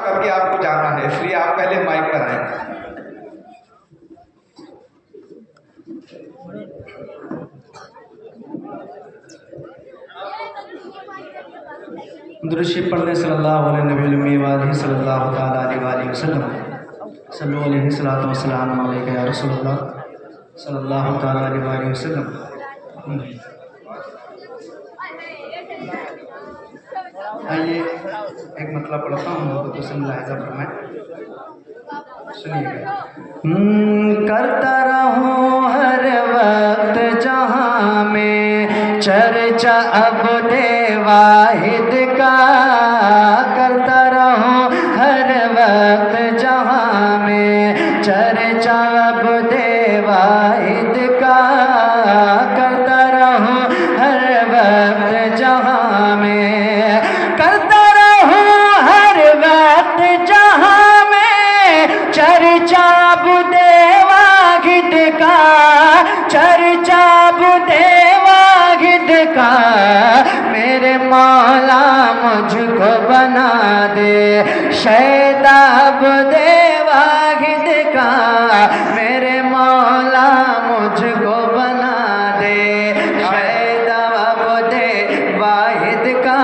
کر کے آپ کو جانا ہے، اس لیے آپ پہلے مائک پر آئیں۔ درود شریف پڑھنے صلی اللہ علیہ نبی الامی وآلہ صلی اللہ تعالیٰ علیہ وآلہ وسلم۔ صلی اللہ علیہ الصلوۃ والسلام علیکہ یا رسول اللہ صلی اللہ تعالیٰ علیہ وآلہ وسلم۔ آئیے ایک مطلب پڑھتا ہوں تو اسے ملاحظہ فرمائیں، سنیے گا۔ کرتا رہوں ہر وقت جہاں میں چرچا عبد واحد کا، کرتا رہوں ہر وقت جہاں میں چرچا عبد واحد کا، کرتا رہوں ہر وقت جہاں میں، کرتا رہوں ہر وقت جہاں میں چرچا عبد واحد کا، چرچا عبد واحد کا، میرے مولا مجھ کو بنا دے شیدا عبد واحد کا، میرے مولا مجھ کو بنا دے شیدا عبد واحد کا۔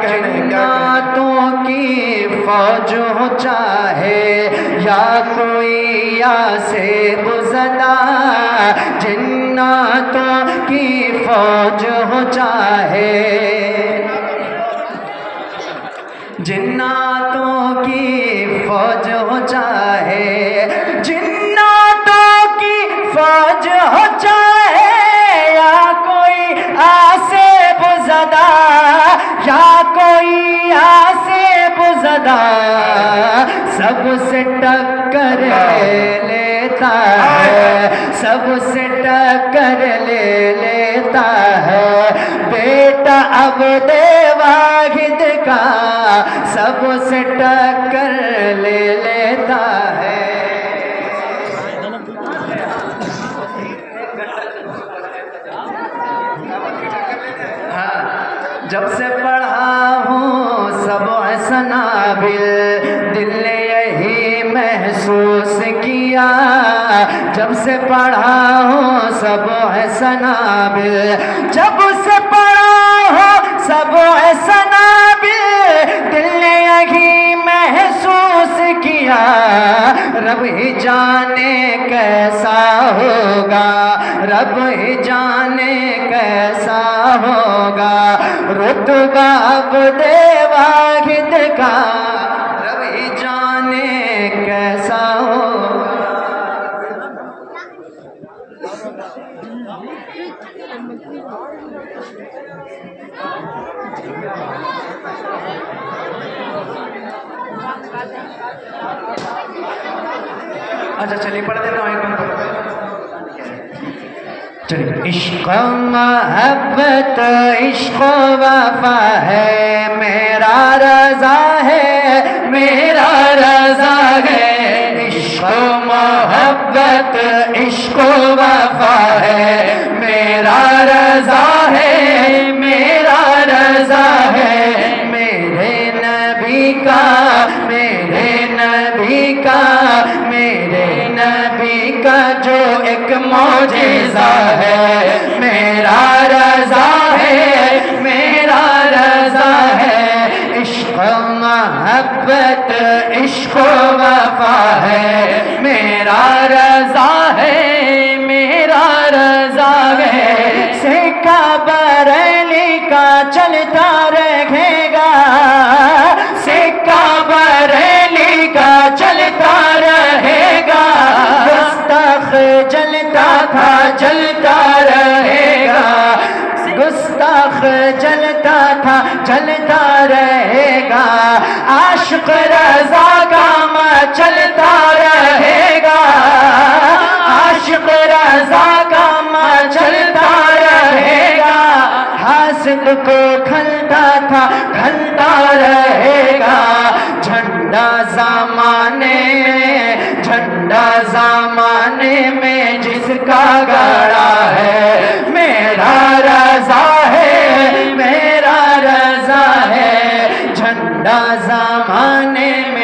جناتوں کی فوج ہو چاہے یا کوئی آصف زدہ، جناتوں کی فوج ہو چاہے، جناتوں کی فوج ہو چاہے، جناتوں کی فوج ہو چاہے یا کوئی آصف زدہ، یا کوئی آصف زدہ، سب سے ٹکر لیتا ہے، سب سے ٹکر لے لیتا ہے بیٹا عبد واحد کا، سب سے ٹکر لے لیتا ہے۔ جب سے پڑھا ہوں سبع سنابل، دل نے یہی محسوس کیا، جب سے پڑھا ہوں سبع سنابل، جب سے پڑھا ہوں سبع سنابل، دل نے یہی محسوس کیا، رب ہی جانے کیسا ہوگا، رب ہی جانے کیسا ہوگا رتبہ عبد واحد کا، رب ہی جانے کیسا ہوگا۔ اچھا چلیے پڑھ دیتا ہوں ایک منٹ۔ عشق محبت عشق وفا ہے، میرا رضا ہے، میرا رضا ہے، عشق محبت عشق وفا ہے، میرا رضا ہے، میرا رضا ہے، میرے نبی کا، میرے نبی کا، میرے نبی کا جو ایک معجزہ ہے، میرا رضا ہے، میرا رضا ہے، عشق محبت عشق وفا ہے، میرا رضا ہے، میرا رضا ہے، سکہ بریلی کا چلتا رہے گا، سکہ بریلی کا چلتا رہے گا، گستاخ جلتا تھا جلتا رہے گا، گستاخ جلتا تھا جلتا رہے گا، عاشق رضا کا چلتا رہے گا، عاشق رضا کا چلتا رہے گا، حاسد کو کھلتا تھا کھلتا رہے گا، جھنڈا زمانے میں، جھنڈا زمانے میں جس کا گڑا ہے، میرا رضا ہے، میرا رضا ہے، جھنڈا زمانے میں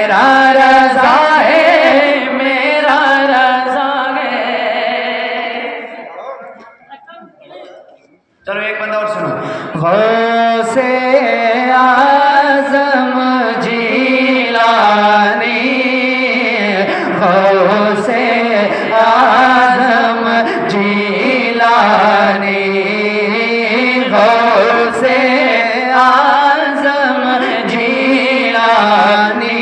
میرا رضا ہے، میرا رضا ہے. چلو ایک بندہ اور سنو. غوث اعظم جیلانی، غوث اعظم جیلانی، غوث اعظم جیلانی،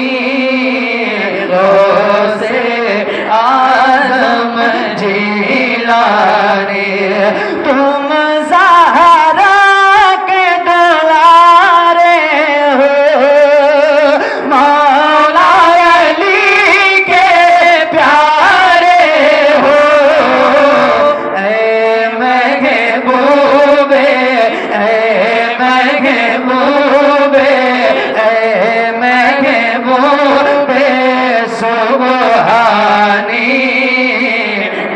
غوث اعظم جیلانی. تم زہرا کے دلارے ہو، مولا علی کے پیارے ہو. اے محبوبے، اے محبوبے، اے محبوبے سبحانی،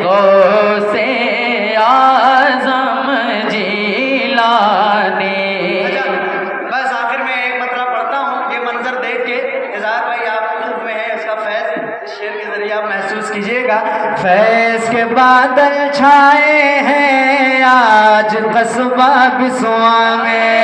غوث اعظم جیلانی. بس آخر میں ایک مطلب پڑھتا ہوں، یہ منظر دیکھ کے اظہار بھائی آپ خوب میں ہے، اس کا فیض اس شعر کے ذریعے آپ محسوس کیجئے گا. فیض کے بادل چھائے ہیں آج قصبہ بسوا میں،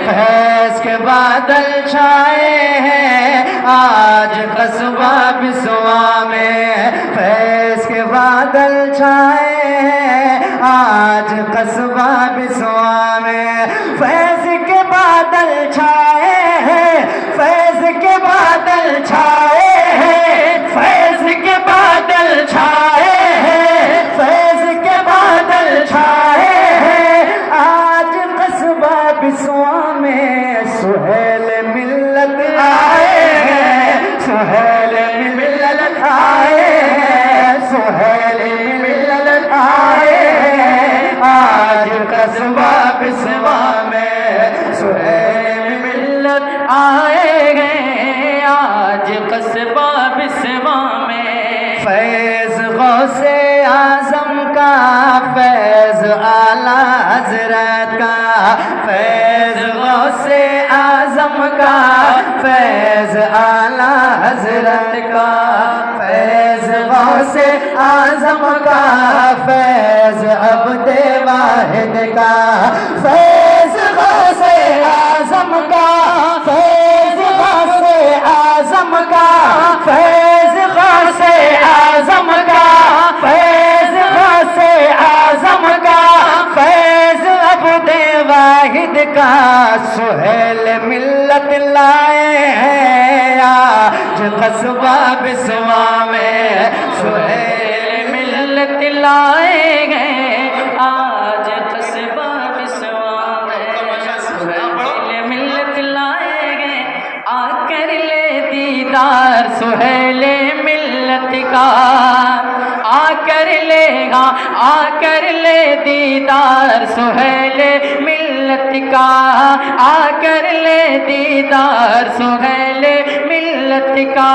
فیض کے بادل چھائے ہیں آج قصبہ بسوا میں، فیض کے بادل چھائے ہیں آج قصبہ بسوا میں. فیض کے بادل چھائے ہیں، فیض کے بادل چھائے ہیں، فیض کے بادل چھائے ہیں، فیض کے بادل چھائے ہیں آج قصبہ بسوا میں. سہیل ملت آئے ہیں، سہیل ملت آئے ہیں، سہیل ملت آئے ہیں آج قصبہ بسوا میں. سہیل ملت آئے ہیں آج قصبہ بسوا میں. فیض غوث اعظم کا، فیض اعلیٰ حضرت کا، فیض غوث اعظم کا، فیض اعلیٰ حضرت کا، فیض غوث اعظم کا، فیض عبد واحد کا، فیض غوث اعظم کا، فیض غوث اعظم کا، فیض غوث اعظم کا، فیض غوث اعظم کا، فیض عبد واحد کا. سہیل ملت لائے ہیں آج قصبہ بسوا میں، سہیل ملت لائے گئے آج قصبہ بسوا میں، سہیل ملت لائے گئے آ کر لے دیدار سہیل ملت کا، آ کر لے گا، آ کر لے دیدار سہیل ملت کا، آ کر لے دیدار سہیل ملت کا،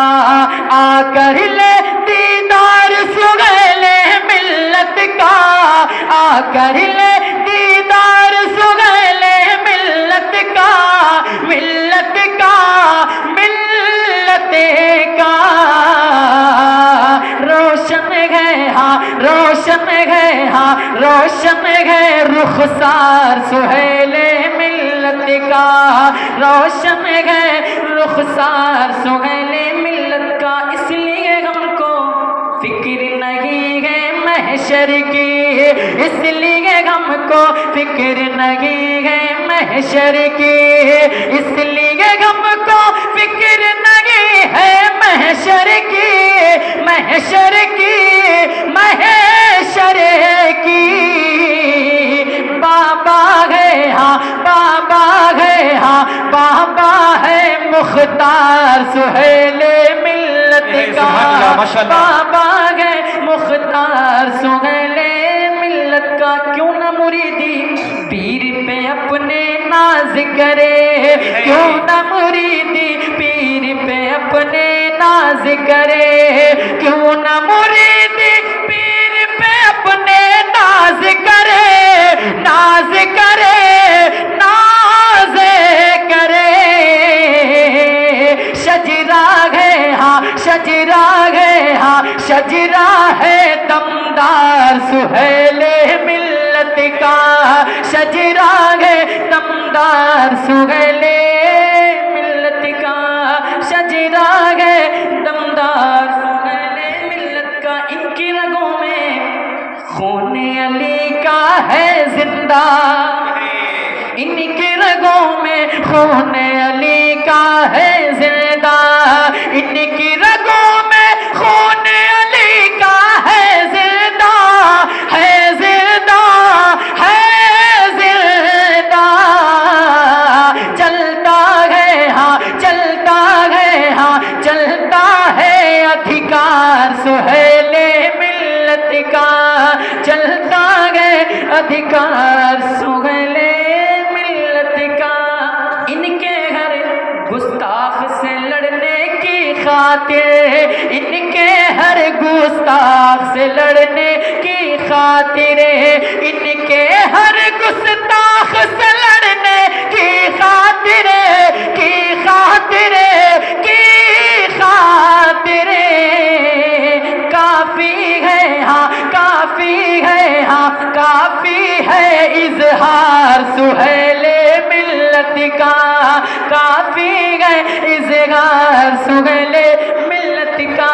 آ کر لے دیدار سہیل ملت کا، آ کر لے دیدار سہیل ملت کا، ملت کا، ملت کا. روشن ہے ہاں، روشن ہے ہاں، روشن ہے رخسار سہیل ملت کا، روشن ہے رخسار سہیل ملت کا. اس لیے ہم کو فکر نہیں ہے محشر کی، اس لیے ہم کو فکر نہیں ہے محشر کی، اس لیے ہم کو فکر نہیں ہے محشر کی، محشر کی، محشر کی. بابا ہے ہاں، بابا ہے ہاں، بابا ہے مختار سہیل ملت کا، بابا ہے مختار سہیل ملت کا. کیوں نہ مریدی پیر پہ اپنے ناز کرے، کیوں نہ مریدی پیر پہ اپنے ناز کرے، کیوں نہ مریدی پیر پہ اپنے ناز کرے، ناز کرے، ناز کرے. شجرا ہے ہاں، شجرا ہے ہاں شجرا ہے دمدار سہیل ملت کا شجرا ہے دمدار سہیل ملت کا شجرا ہے دمدار سہیل ملت کا ان کی رگوں میں خون علی کا ہے زندہ ان کی رگوں میں خون علی کا ہے زندہ ان کی رگوں میں خون علی کا ہے زندہ ہے زندہ ہے زندہ چلتا ہے ہاں چلتا ہے ہاں چلتا ہے ادھیکار سہیل ملت کا چلتا ہے ادھیکار سہیل ملت کا ان کے ہر گستاخ سے لڑنے کی خاطر ان کے ہر گستاخ سے لڑنے کی خاطر ان کے ہر گستاخ سے لڑنے کی خاطر کی خاطر کی خاطر کافی ہے ہاں کافی ہے ہاں کافی ہے اظہار سہیل ملت کا کافی ہے اظہار سہیل ملت کا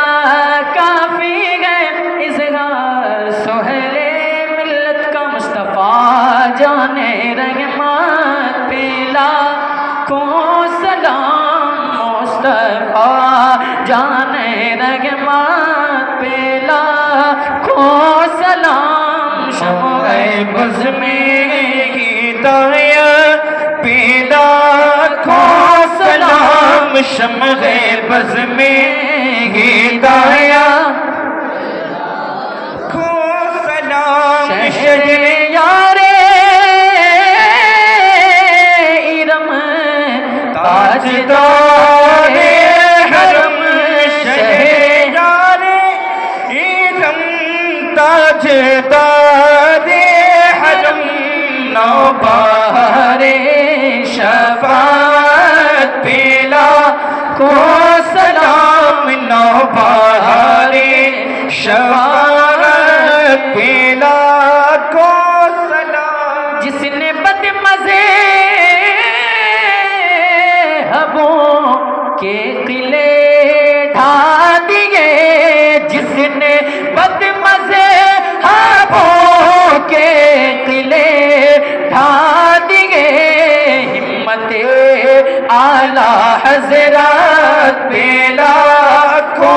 کافی ہے اظہار سہیل ملت کا مصطفیٰ جان رحمت پیلا کو سلام مصطفیٰ جان رحمت پیلا کو سلام شمع بز میں ہدایت پیدا کو سلام شمع بز میں ہدایت کو سلام شہر یار ارم تاجدار حرم شہر یار ارم تاجدار حرم نوبہار شفاعت پیلا کو سلام نوبہار شفاعت پیلا کو سلام جس نے بد مذہبوں کے قلعے ڈھا دیے جس نے بد مذہبوں کے قلعے ڈھا دیے ہمت اعلیٰ حضرات پیلا کو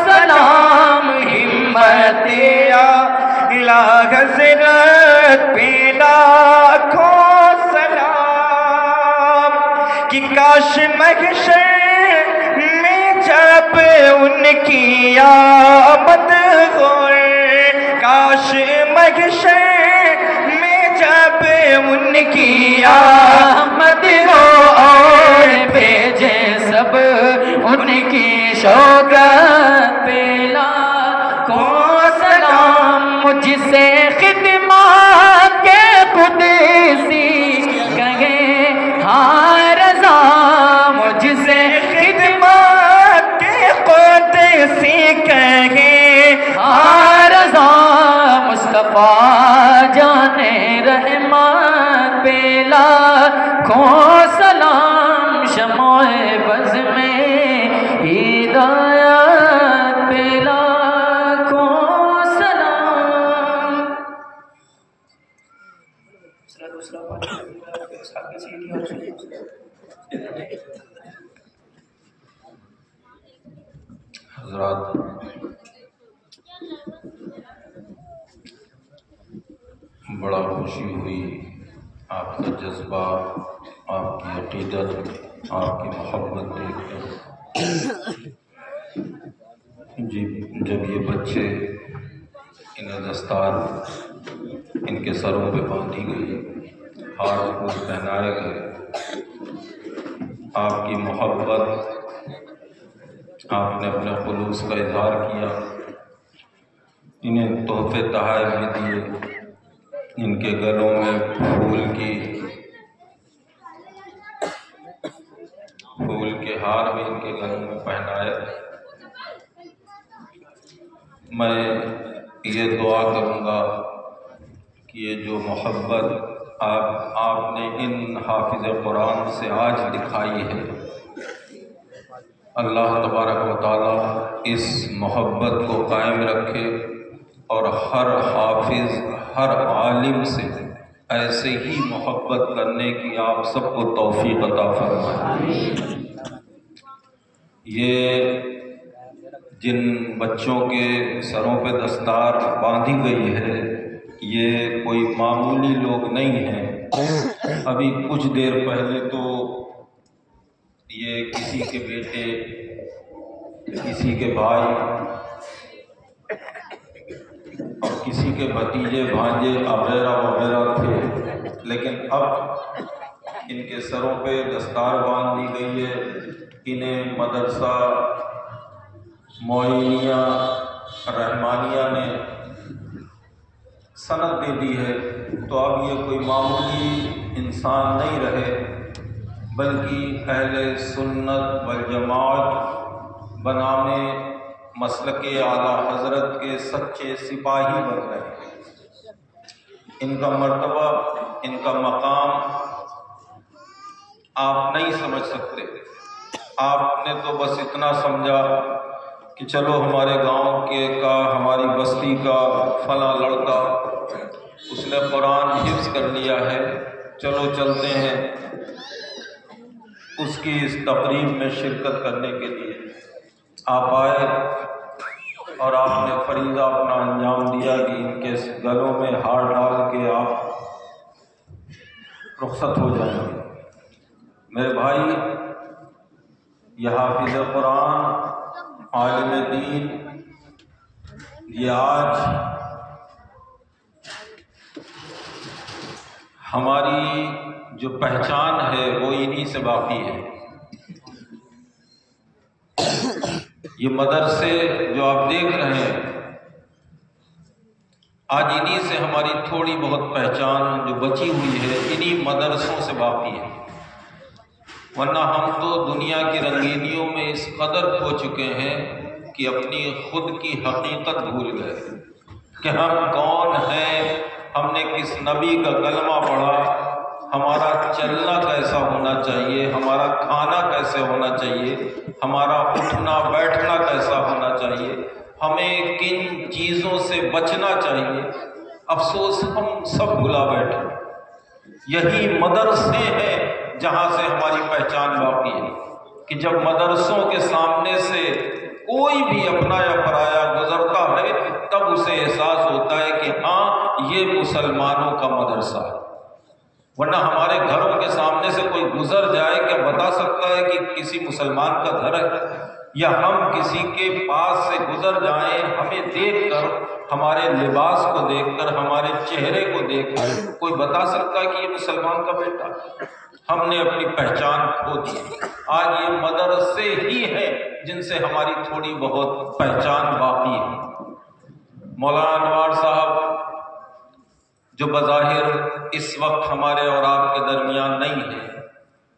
سلام ہمت اعلیٰ حضرات پیلا کو سلام کہ کاش محشر میں جب ان کی آمد ہو کاش محشر میں جب ان کی آمد ہو اور بھیجے سب ان کی شوکت پیلا کو سلام مجھ سے خدمات کے قدسی کہے ہاں رضا مجھ سے خدمات کے قدسی کہے ہاں رضا مصطفیٰ جان رحمت پیلا کو سلام شمع بز میں ہدایت پیلا کو سلام حضرات بڑا خوشی ہوئی آپ کا جذبہ آپ کی عقیدت آپ کی محبت دیکھ کر جب یہ بچے انہیں دستار ان کے سروں پہ باندھی گئی ہار کو پہنائے گئے آپ کی محبت آپ نے اپنے خلوص کا اظہار کیا انہیں تحفے تحائف بھی دیے ان کے گلوں میں پھول کے ہار بھی ان کے گلوں میں پہنائے میں یہ دعا کروں گا کہ یہ جو محبت آپ نے ان حافظ قرآن سے آج دکھائی ہے، اللہ تبارک و تعالی اس محبت کو قائم رکھے اور ہر حافظ، ہر عالم سے ایسے ہی محبت کرنے کی آپ سب کو توفیق عطا فرمائے۔ یہ جن بچوں کے سروں پہ دستار باندھی گئی ہے، یہ کوئی معمولی لوگ نہیں ہیں۔ ابھی کچھ دیر پہلے تو یہ کسی کے بیٹے، کسی کے بھائی اور کسی کے بھتیجے بھانجے وغیرہ وغیرہ تھے، لیکن اب ان کے سروں پہ دستار باندھ دی گئی ہے۔ انہیں مدرسہ معینیہ رحمانیہ نے سند دے دی ہے، تو اب یہ کوئی معمولی انسان نہیں رہے، بلکہ اہل سنت والجماعت بنانے مسلک اعلیٰ حضرت کے سچے سپاہی بن رہے ہیں۔ ان کا مرتبہ، ان کا مقام آپ نہیں سمجھ سکتے۔ آپ نے تو بس اتنا سمجھا کہ چلو ہمارے گاؤں کے کا، ہماری بستی کا فلاں لڑکا، اس نے قرآن حفظ کر لیا ہے، چلو چلتے ہیں اس کی اس تقریب میں شرکت کرنے کے لیے۔ آپ آئے اور آپ نے فریضہ اپنا انجام دیا کہ ان کے گلوں میں ہار ڈال کے آپ رخصت ہو جائیں گے۔ میرے بھائی، یہ حافظ قرآن، عالم دین، یہ آج ہماری جو پہچان ہے وہ انہی سے باقی ہے۔ یہ مدرسے جو آپ دیکھ رہے ہیں، آج انہی سے ہماری تھوڑی بہت پہچان جو بچی ہوئی ہے انہی مدرسوں سے باقی ہے، ورنہ ہم تو دنیا کی رنگینیوں میں اس قدر کھو چکے ہیں کہ اپنی خود کی حقیقت بھول گئے کہ ہم کون ہیں، ہم نے کس نبی کا کلمہ پڑھا، ہمارا چلنا کیسا ہونا چاہیے، ہمارا کھانا کیسے ہونا چاہیے، ہمارا اٹھنا بیٹھنا کیسا ہونا چاہیے، ہمیں کن چیزوں سے بچنا چاہیے۔ افسوس ہم سب بھلا بیٹھے۔ یہی مدرسے ہیں جہاں سے ہماری پہچان باقی ہے کہ جب مدرسوں کے سامنے سے کوئی بھی اپنا یا پرایا گزرتا ہے تب اسے احساس ہوتا ہے کہ ہاں یہ مسلمانوں کا مدرسہ ہے، ورنہ ہمارے گھروں کے سامنے سے کوئی گزر جائے کیا بتا سکتا ہے کہ کسی مسلمان کا گھر ہے؟ یا ہم کسی کے پاس سے گزر جائیں، ہمیں دیکھ کر، ہمارے لباس کو دیکھ کر، ہمارے چہرے کو دیکھ کر کوئی بتا سکتا ہے کہ یہ مسلمان کا بیٹا؟ ہم نے اپنی پہچان کھو دی۔ آج یہ مدرسے ہی ہیں جن سے ہماری تھوڑی بہت پہچان باقی ہے۔ مولانا انوار صاحب جو بظاہر اس وقت ہمارے اور آپ کے درمیان نہیں ہے،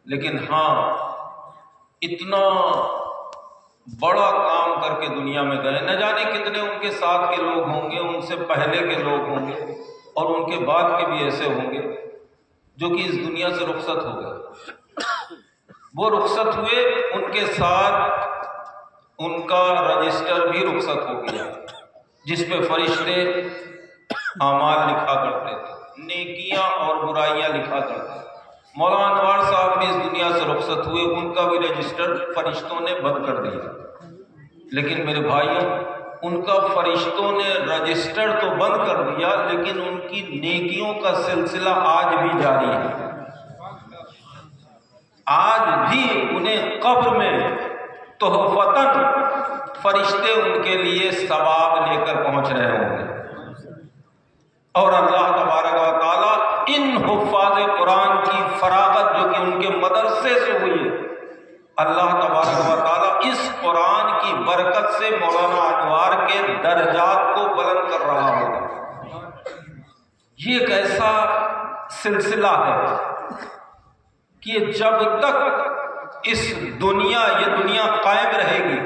لیکن ہاں اتنا بڑا کام کر کے دنیا میں گئے، نہ جانے کتنے ان کے ساتھ کے لوگ ہوں گے، ان سے پہلے کے لوگ ہوں گے اور ان کے بعد کے بھی ایسے ہوں گے جو کہ اس دنیا سے رخصت ہو گئے۔ وہ رخصت ہوئے، ان کے ساتھ ان کا رجسٹر بھی رخصت ہو گیا جس پہ فرشتے اعمال لکھا کرتے تھے، نیکیاں اور برائیاں لکھا کرتے تھے۔ مولانا انوار صاحب بھی اس دنیا سے رخصت ہوئے، ان کا بھی رجسٹر فرشتوں نے بند کر دیا، لیکن میرے بھائیوں، ان کا فرشتوں نے رجسٹر تو بند کر دیا لیکن ان کی نیکیوں کا سلسلہ آج بھی جاری ہے۔ آج بھی انہیں قبر میں تحفتاً فرشتے ان کے لیے ثواب لے کر پہنچ رہے ہوں گے، اور اللہ تبارک و تعالیٰ ان حفاظ قرآن کی فراغت جو کہ ان کے مدرسے سے ہوئی ہے، اللہ تبارک و تعالیٰ اس قرآن کی برکت سے مولانا انوار کے درجات کو بلند کر رہا ہوگا۔ یہ ایک ایسا سلسلہ ہے کہ جب تک یہ دنیا قائم رہے گی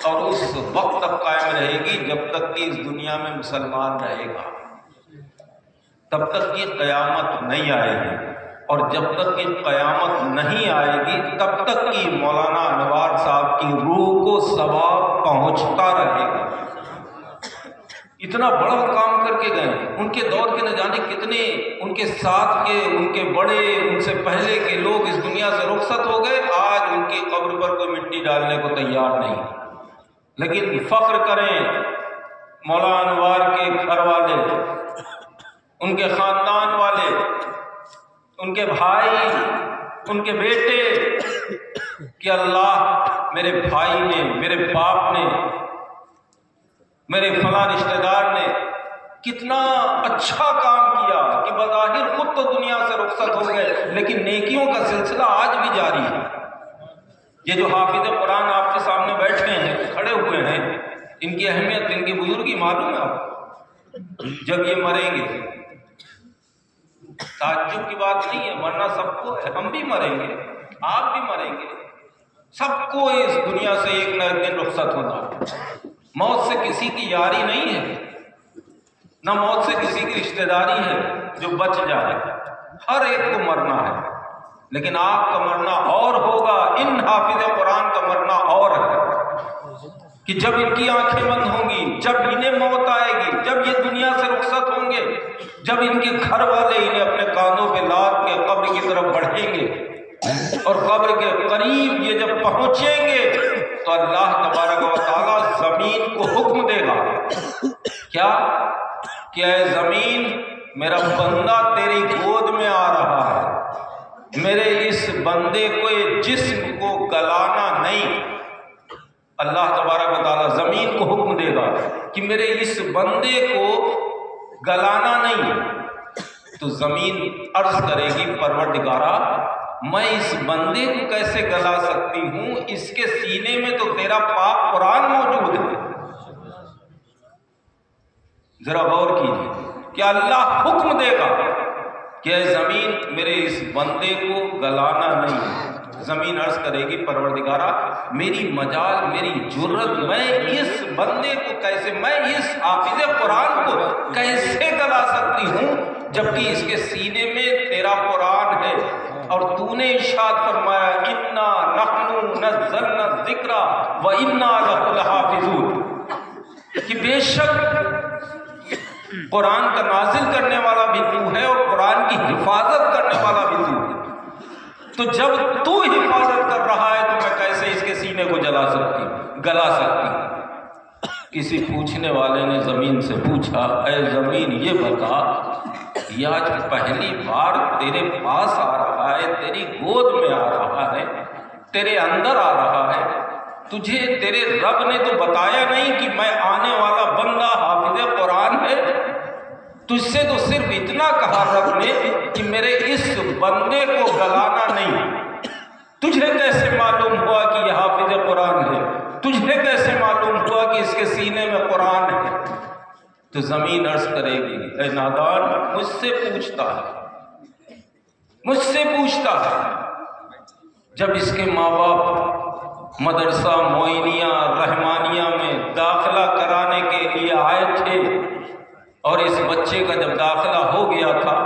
اور اس وقت تک قائم رہے گی جب تک کہ اس دنیا میں مسلمان رہے گا، تب تک کہ قیامت نہیں آئے گی، اور جب تک کہ قیامت نہیں آئے گی تب تک کہ مولانا انوار صاحب کی روح کو ثواب پہنچتا رہے گا۔ اتنا بڑا کام کر کے گئے، ان کے دور کے نہ جانے کتنے ان کے ساتھ کے، ان کے بڑے، ان سے پہلے کے لوگ اس دنیا سے رخصت ہو گئے، آج ان کی قبر پر کوئی مٹی ڈالنے کو تیار نہیں۔ لیکن فخر کریں مولانا انوار کے گھر والے، ان کے خاندان والے، ان کے بھائی، ان کے بیٹے، کہ اللہ میرے بھائی نے، میرے باپ نے، میرے فلاں رشتہ دار نے کتنا اچھا کام کیا کہ بظاہر خود تو دنیا سے رخصت ہو گئے لیکن نیکیوں کا سلسلہ آج بھی جاری ہے۔ یہ جو حافظ قرآن آپ کے سامنے بیٹھے ہیں، کھڑے ہوئے ہیں، ان کی اہمیت، ان کی بزرگی معلوم ہے آپ کو؟ جب یہ مریں گے، تعجب کی بات نہیں ہے، مرنا سب کو ہے، ہم بھی مریں گے، آپ بھی مریں گے، سب کو اس دنیا سے ایک نہ ایک دن رخصت ہونا۔ موت سے کسی کی یاری نہیں ہے، نہ موت سے کسی کی رشتہ داری ہے جو بچ جائے، ہر ایک کو مرنا ہے، لیکن آپ کا مرنا اور ہوگا، ان حافظ قرآن کا مرنا اور ہے کہ جب ان کی آنکھیں بند ہوں گی، جب انہیں موت آئے گی، جب یہ دنیا سے رخصت ہوں گے، جب ان کے گھر والے انہیں اپنے کانوں پہ لاد کے قبر کی طرف بڑھیں گے اور قبر کے قریب یہ جب پہنچیں گے تو اللہ تبارک و تعالیٰ زمین کو حکم دے گا، کیا کہ اے زمین میرا بندہ تیری گود میں آ رہا ہے، میرے اس بندے کو جسم کو گلانا نہیں۔ اللہ تبارک و تعالیٰ زمین کو حکم دے گا کہ میرے اس بندے کو گلانا نہیں، تو زمین عرض کرے گی پروردگارا میں اس بندے کو کیسے گلا سکتی ہوں، اس کے سینے میں تو تیرا پاک قرآن موجود ہے۔ ذرا غور کیجیے کہ اللہ حکم دے گا کہ اے زمین میرے اس بندے کو گلانا نہیں۔ زمین عرض کرے گی پروردگارا میری مجال، میری جرت، میں اس بندے کو کیسے، میں اس حافظ قرآن کو کیسے گلا سکتی ہوں جبکہ اس کے سینے میں تیرا قرآن ہے، اور تو نے ارشاد فرمایا انا نحن نزلنا الذکر وانا لہ لحافظون، کہ بے شک قرآن کا نازل کرنے والا بھی تو ہے اور قرآن کی حفاظت کرنے والا بھی تو ہے، تو جب تو حفاظت کر رہا ہے تو میں کیسے اس کے سینے کو گلا سکتی ہوں۔ کسی پوچھنے والے نے زمین سے پوچھا اے زمین یہ بتا، یہ آج پہلی بار تیرے پاس آ رہا ہے، تیری گود میں آ رہا ہے، تیرے اندر آ رہا ہے، تجھے تیرے رب نے تو بتایا نہیں کہ میں آنے والا بندہ حافظ قرآن ہے؟ تجھ سے تو صرف اتنا کہا رب نے کہ میرے اس بندے کو گلانا نہیں۔ تجھے کیسے معلوم ہوا کہ یہ حافظ قرآن ہے؟ تجھے کیسے معلوم ہوا کہ اس کے سینے میں قرآن ہے؟ تو زمین عرض کرے گی اے نادان مجھ سے پوچھتا ہے، مجھ سے پوچھتا ہے۔ جب اس کے ماں باپ مدرسہ معینیہ رحمانیہ میں داخلہ کرانے کے لیے آئے تھے اور اس بچے کا جب داخلہ ہو گیا تھا،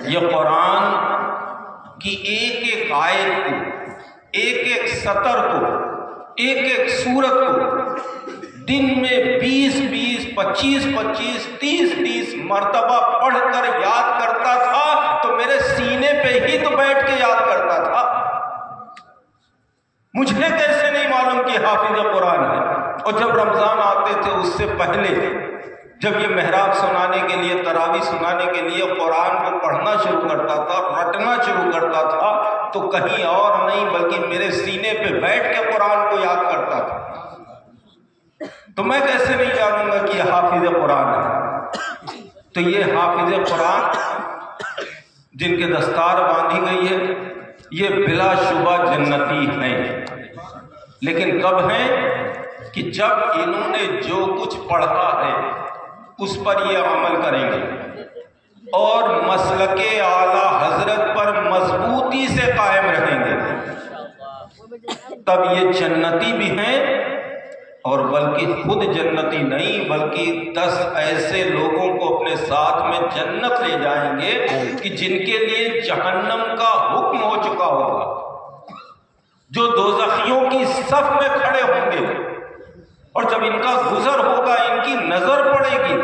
یہ قرآن کی ایک ایک آیت کو، ایک ایک سطر کو، ایک ایک سورت کو دن میں 20-20 25-25 30-30 مرتبہ پڑھ کر یاد کرتا تھا، تو میرے سینے پہ ہی تو بیٹھ کے یاد کرتا تھا۔ مجھے کیسے نہیں معلوم کہ حافظ قرآن ہے؟ اور جب رمضان آتے تھے اس سے پہلے جب یہ محراب سنانے کے لیے، تراویح سنانے کے لیے قرآن کو پڑھنا شروع کرتا تھا، رٹنا شروع کرتا تھا، تو کہیں اور نہیں بلکہ میرے سینے پہ بیٹھ کے قرآن کو یاد کرتا تھا۔ تو میں کیسے نہیں جانوں گا کہ یہ حافظ قرآن ہے؟ تو یہ حافظ قرآن جن کے دستار باندھی گئی ہے یہ بلا شبہ جنتی ہیں، لیکن کب ہیں؟ کہ جب انہوں نے جو کچھ پڑھا ہے اس پر یہ عمل کریں گے اور مسلک اعلیٰ حضرت پر مضبوطی سے قائم رہیں گے، تب یہ جنتی بھی ہیں اور بلکہ خود جنتی نہیں بلکہ 10 ایسے لوگوں کو اپنے ساتھ میں جنت لے جائیں گے کہ جن کے لیے جہنم کا حکم ہو چکا ہوگا، جو دوزخیوں کی صف میں کھڑے ہوں گے، اور جب ان کا گزر ہوگا ان کی نظر پڑے گی،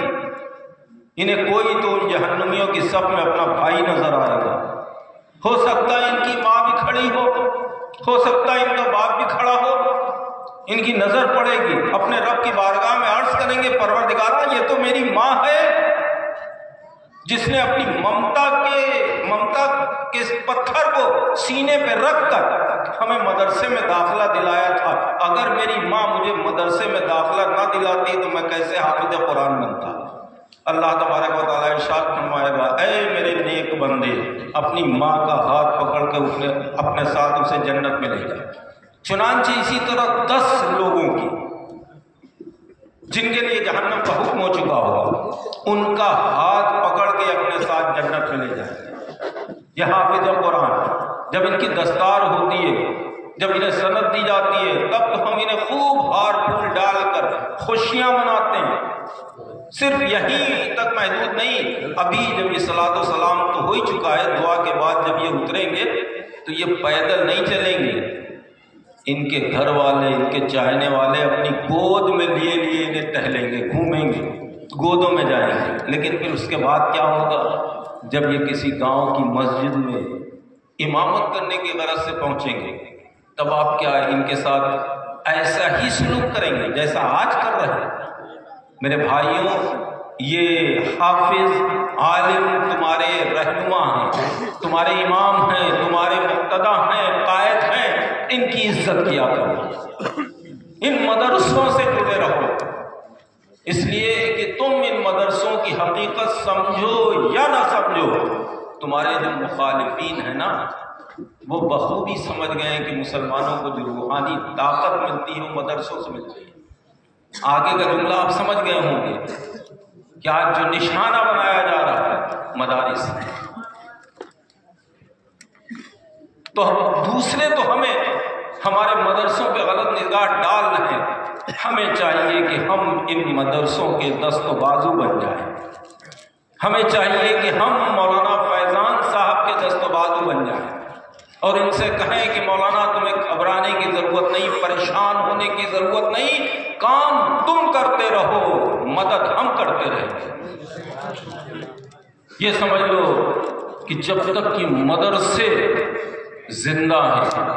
انہیں کوئی تو ان جہنمیوں کی صف میں اپنا بھائی نظر آئے گا، ہو سکتا ہے ان کی ماں بھی کھڑی ہو سکتا ہے ان کا باپ بھی کھڑا ہو، ان کی نظر پڑے گی، اپنے رب کی بارگاہ میں عرض کریں گے پروردگارا یہ تو میری ماں ہے جس نے اپنی ممتا کے پتھر کو سینے پہ رکھ کر ہمیں مدرسے میں داخلہ دلایا تھا، اگر میری ماں مجھے مدرسے میں داخلہ نہ دلاتی تو میں کیسے حافظ قرآن بنتا۔ اللہ تبارک و تعالیٰ ارشاد فرمائے گا اے میرے نیک بندے اپنی ماں کا ہاتھ پکڑ کے اپنے ساتھ اسے جنت میں لے جائے۔ چنانچہ اسی طرح 10 لوگوں کی جن کے لیے جہنم کا حکم ہو چکا ہوگا ان کا ہاتھ پکڑ کے اپنے ساتھ جنت میں لے جائیں۔ یہ حافظ قرآن جب ان کی دستار ہوتی ہے، جب انہیں سند دی جاتی ہے، تب تو ہم انہیں خوب ہار پھول ڈال کر خوشیاں مناتے ہیں۔ صرف یہی تک محدود نہیں، ابھی جب یہ صلاۃ و سلام تو ہو ہی چکا ہے، دعا کے بعد جب یہ اتریں گے تو یہ پیدل نہیں چلیں گے، ان کے گھر والے ان کے چاہنے والے اپنی گود میں لیے انہیں ٹہلیں گے، گھومیں گے، گودوں میں جائیں گے۔ لیکن پھر اس کے بعد کیا ہوگا؟ جب یہ کسی گاؤں کی مسجد میں امامت کرنے کی غرض سے پہنچیں گے تب آپ کیا ان کے ساتھ ایسا ہی سلوک کریں گے جیسا آج کر رہے ہیں۔ میرے بھائیوں، یہ حافظ عالم تمہارے رہنما ہیں، تمہارے امام ہیں، تمہارے مقتدی ہیں، قائد ہیں، ان کی عزت کیا کرو، ان مدرسوں سے جڑے رہو، اس لیے کہ تم ان مدرسوں کی حقیقت سمجھو یا نہ سمجھو، تمہارے جو مخالفین ہیں نا وہ بخوبی سمجھ گئے ہیں کہ مسلمانوں کو جو روحانی طاقت ملتی ہے وہ مدرسوں سے ملتی ہے۔ آگے کا جملہ آپ سمجھ گئے ہوں گے کہ آج جو نشانہ بنایا جا رہا ہے مدارس، تو دوسرے تو ہمیں ہمارے مدرسوں پہ غلط نگاہ ڈال رہے ہیں، ہمیں چاہیے کہ ہم ان مدرسوں کے دست و بازو بن جائیں، ہمیں چاہیے کہ ہم مولانا فیضان صاحب کے دست و بازو بن جائیں اور ان سے کہیں کہ مولانا تمہیں گھبرانے کی ضرورت نہیں، پریشان ہونے کی ضرورت نہیں، کام تم کرتے رہو، مدد ہم کرتے رہیں۔ یہ سمجھ لو کہ جب تک کہ مدرسے زندہ ہیں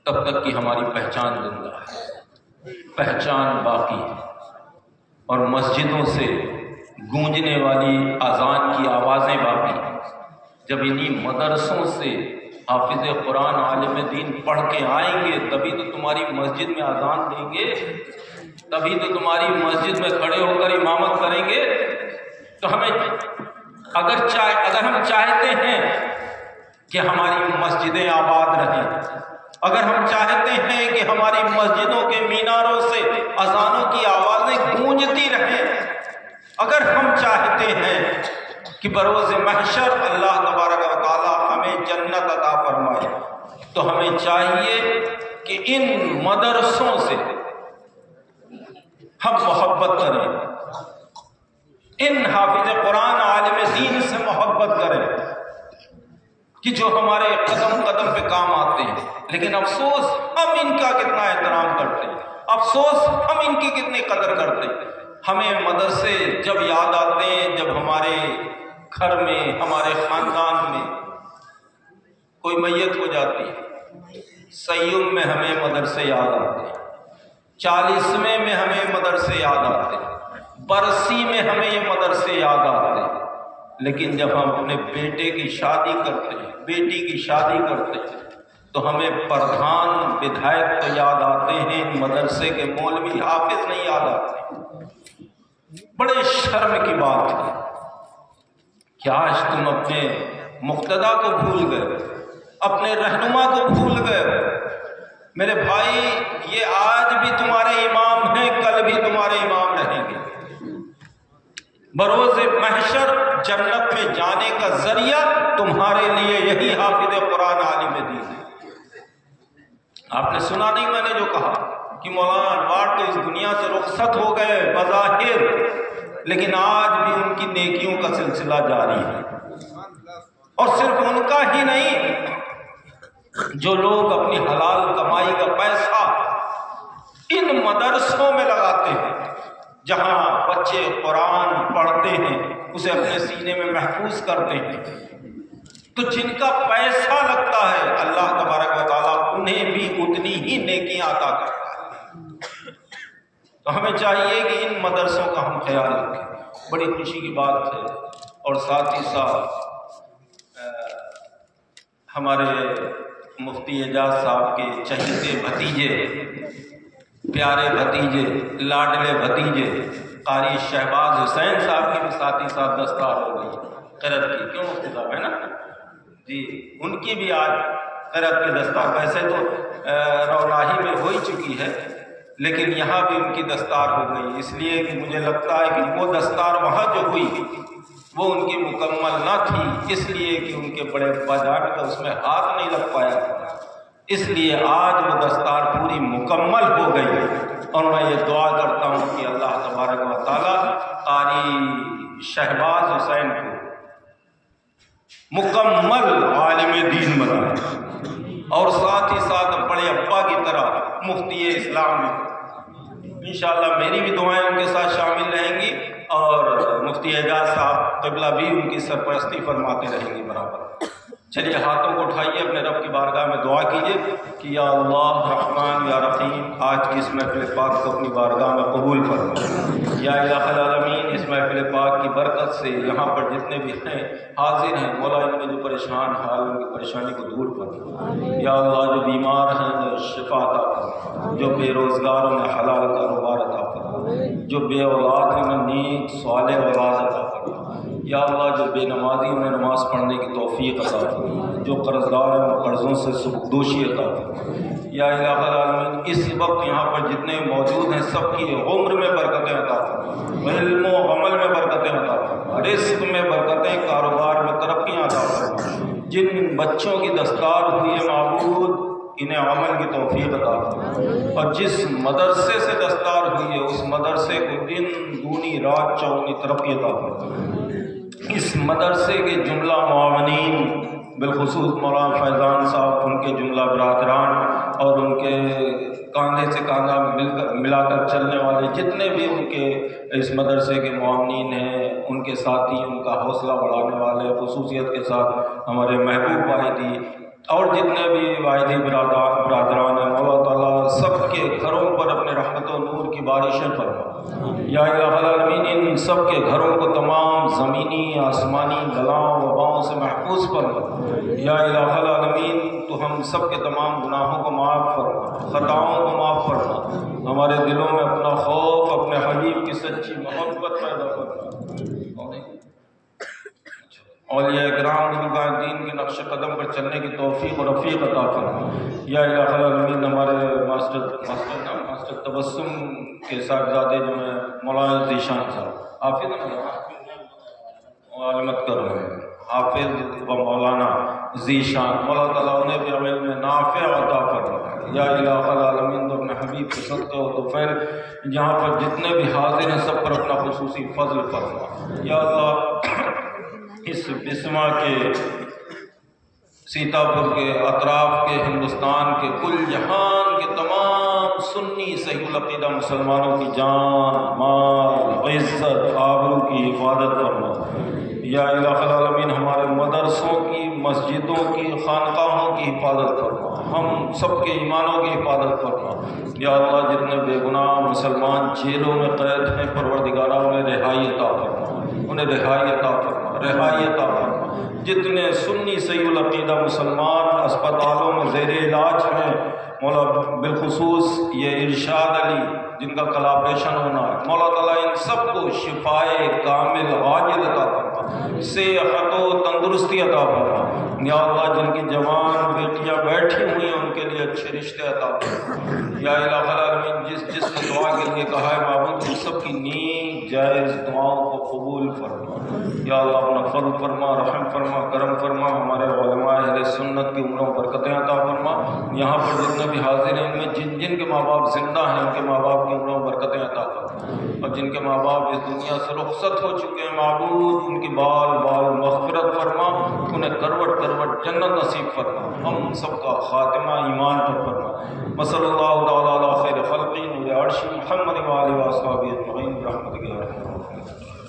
تب تک کہ ہماری پہچان زندہ ہے، پہچان باقی ہے، اور مسجدوں سے گونجنے والی اذان کی آوازیں باقی ہیں۔ جب انہی مدرسوں سے حافظ قرآن عالم دین پڑھ کے آئیں گے تبھی تو تمہاری مسجد میں اذان دیں گے، تبھی تو تمہاری مسجد میں کھڑے ہو کر امامت کریں گے۔ تو ہمیں اگر ہم چاہتے ہیں کہ ہماری مسجدیں آباد رہیں، اگر ہم چاہتے ہیں کہ ہماری مسجدوں کے میناروں سے اذانوں کی آوازیں گونجتی رہیں، اگر ہم چاہتے ہیں کہ بروز محشر اللہ تبارک و تعالی ہمیں جنت عطا فرمائے، تو ہمیں چاہیے کہ ان مدرسوں سے ہم محبت کریں، ان حافظ قرآن عالم دین سے محبت کریں کہ جو ہمارے قدم قدم پہ کام آتے ہیں۔ لیکن افسوس ہم ان کا کتنا احترام کرتے ہیں، افسوس ہم ان کی کتنی قدر کرتے ہیں۔ ہمیں مدرسے جب یاد آتے ہیں جب ہمارے گھر میں، ہمارے خاندان میں کوئی میت ہو جاتی ہے، سیوم میں ہمیں مدرسے یاد آتے ہیں، 40ویں میں ہمیں مدرسے یاد آتے ہیں، برسی میں ہمیں یہ مدرسے یاد آتے ہیں۔ لیکن جب ہم اپنے بیٹے کی شادی کرتے ہیں، بیٹی کی شادی کرتے ہیں، تو ہمیں پردھان ودھائک تو یاد آتے ہیں، مدرسے کے مولوی حافظ نہیں یاد آتے۔ بڑے شرم کی بات ہے کہ آج تم اپنے مقتدی کو بھول گئے، اپنے رہنما کو بھول گئے۔ میرے بھائی، یہ آج بھی تمہارے امام ہیں، کل بھی تمہارے امام رہیں گے۔ بروز محشر جنت میں جانے کا ذریعہ تمہارے لیے یہی حافظ قرآن عالم دین ہے۔ آپ نے سنا نہیں میں نے جو کہا کہ مولانا انوار تو اس دنیا سے رخصت ہو گئے بظاہر، لیکن آج بھی ان کی نیکیوں کا سلسلہ جاری ہے۔ اور صرف ان کا ہی نہیں، جو لوگ اپنی حلال کمائی کا پیسہ ان مدرسوں میں لگاتے ہیں جہاں بچے قرآن پڑھتے ہیں، اسے اپنے سینے میں محفوظ کرتے ہیں، تو جن کا پیسہ لگتا ہے اللہ تبارک و تعالیٰ انہیں بھی اتنی ہی نیکیاں عطا کرتا ہے۔ تو ہمیں چاہیے کہ ان مدرسوں کا ہم خیال رکھیں۔ بڑی خوشی کی بات ہے، اور ساتھ ہی ساتھ ہمارے مفتی اعجاز صاحب کے چہیتے بھتیجے، پیارے بھتیجے، لاڈلے بھتیجے قاری شہباز حسین صاحب کی بھی ساتھ ہی ساتھ دستار ہو گئی قرت کی، کیوں مفتی صاحب ہے نا جی، ان کی بھی آج قرت کی دستار، ویسے تو رولاہی میں ہو ہی چکی ہے لیکن یہاں بھی ان کی دستار ہو گئی، اس لیے کہ مجھے لگتا ہے کہ وہ دستار وہاں جو ہوئی وہ ان کی مکمل نہ تھی، اس لیے کہ ان کے بڑے ابا جان کا اس میں ہاتھ نہیں لگ پایا، اس لیے آج وہ دستار پوری مکمل ہو گئی۔ اور میں یہ دعا کرتا ہوں کہ اللہ تبارک و تعالیٰ قاری شہباز حسین کو مکمل عالم دین بنائے، اور ساتھ ہی ساتھ بڑے ابا کی طرح مفتی اسلام میں انشاءاللہ میری بھی دعائیں ان کے ساتھ شامل رہیں گی، اور مفتی اعجاز صاحب قبلہ بھی ان کی سرپرستی فرماتے رہیں گی برابر۔ چلیے ہاتھوں کو اٹھائیے، اپنے رب کی بارگاہ میں دعا کیجیے کہ یا اللہ رحمان یا رحیم، آج کی اس محفل پاک کو اپنی بارگاہ میں قبول فرما۔ یا الہ العالمین، اس محفل پاک کی برکت سے یہاں پر جتنے بھی ہیں حاضر ہیں، مولا ان میں جو پریشان حال ان کی پریشانی کو دور فرما۔ یا اللہ جو بیمار ہیں شفا عطا فرما، جو بے روزگار انہیں حلال کاروبار عطا فرما، جو بے اولاد ہیں انہیں نیک صالح اولاد عطا فرما۔ یا اللہ جو بے نمازی انہیں نماز پڑھنے کی توفیق عطا فرما، جو قرضدار ہیں قرضوں سے سبکدوشی عطا فرما۔ یا الہ العالمین، اس وقت یہاں پر جتنے موجود ہیں سب کی عمر میں برکتیں عطا فرما، علم و عمل میں برکتیں عطا فرما، رزق میں برکتیں، کاروبار میں ترقیاں عطا فرما۔ جن بچوں کی دستار ہوئی ہے معبود، انہیں عمل کی توفیق عطا فرما، اور جس مدرسے سے دستار ہوئی ہے اس مدرسے کو دن دونی رات چوگنی ترقی عطا فرما۔ اس مدرسے کے جملہ معاونین، بالخصوص مولانا فیضان صاحب، ان کے جملہ برادران اور ان کے کاندھے سے کاندھا ملا کر چلنے والے جتنے بھی ان کے اس مدرسے کے معاونین ہیں، ان کے ساتھی، ان کا حوصلہ بڑھانے والے، خصوصیت کے ساتھ ہمارے محبوب واحدی اور جتنے بھی واحدی برادران ہیں، مولا تعالیٰ سب کے گھروں پر اپنے رحمت و نور کی بارشیں فرما۔ یا الہ العالمین، ان سب کے گھروں کو تمام زمینی آسمانی بلاؤں وباؤں سے محفوظ فرما۔ یا الہ العالمین، تو ہم سب کے تمام گناہوں کو معاف فرما، خطاؤں کو معاف فرما، ہمارے دلوں میں اپنا خوف، اپنے حبیب کی سچی محبت پیدا فرما۔ اولیاء کرام بزرگان دین کے نقش قدم پر چلنے کی توفیق اور رفیق عطا فرما۔ یا الہ العالمین، ہمارے ماسٹر تبسم کے صاحبزادے جو ہیں مولانا ذیشان صاحب، حافظ عالمت کر رہے ہیں، حافظ و مولانا ذیشان، مولا تعالیٰ انہیں بھی علم نافع عطا فرما۔ یا الہ العالمین، تو اپنے حبیب کے صدقہ و طفیل یہاں پر جتنے بھی حاضر ہیں سب پر اپنا خصوصی فضل فرما۔ یا اللہ، اس بسما کے، سیتاپور کے، اطراف کے، ہندوستان کے، کل جہان کے تمام سنی صحیح العقیدہ مسلمانوں کی جان، مال، عزت، آبرو کی حفاظت فرما۔ یا الہ العالمین، ہمارے مدرسوں کی، مسجدوں کی، خانقاہوں کی حفاظت فرما، ہم سب کے ایمانوں کی حفاظت فرما۔ یا اللہ، جتنے بے گناہ مسلمان جیلوں میں قید ہیں پروردگارہ انہیں رہائی عطا فرما، انہیں رہائی عطا فرما، رہائی عطا فرما۔ جتنے سنی صحیح العقیدہ مسلمان اسپتالوں میں زیر علاج ہیں، مولا بالخصوص یہ ارشاد علی جن کا کل آپریشن ہونا ہے، مولا تعالیٰ ان سب کو شفائے کامل عاجل عطا فرما، صحت و تندرستی عطا فرما۔ یا اللہ، جن کی جوان بیٹیاں بیٹھی ہوئی ہیں ان کے لیے اچھے رشتے عطا فرما۔ یا الہ العالمین جس نے دعا کے لیے کہا ہے معبود ان سب کی نیک جائز دعاؤں کو قبول فرما۔ یا اللہ اپنا فضل فرما، رحم فرما، کرم فرما، ہمارے علماء اہل سنت کی عمروں برکتیں عطا فرما۔ یہاں پر جتنے بھی حاضر ہیں ان میں جن کے ماں باپ زندہ ہیں ان کے ماں باپ کی عمروں برکتیں عطا فرما، اور جن کے ماں باپ اس دنیا سے رخصت ہو چکے ہیں معبود ان کی بال بال مغفرت فرما، انہیں کروٹ کروٹ جنت نصیب فرما، ہم سب کا خاتمہ ایمان پر فرما۔ صلی اللہ تعالیٰ علی خیر خلقی نور عرش محمد و آلہ و اصحابہ اجمعین برحمتک یا ارحم الراحمین۔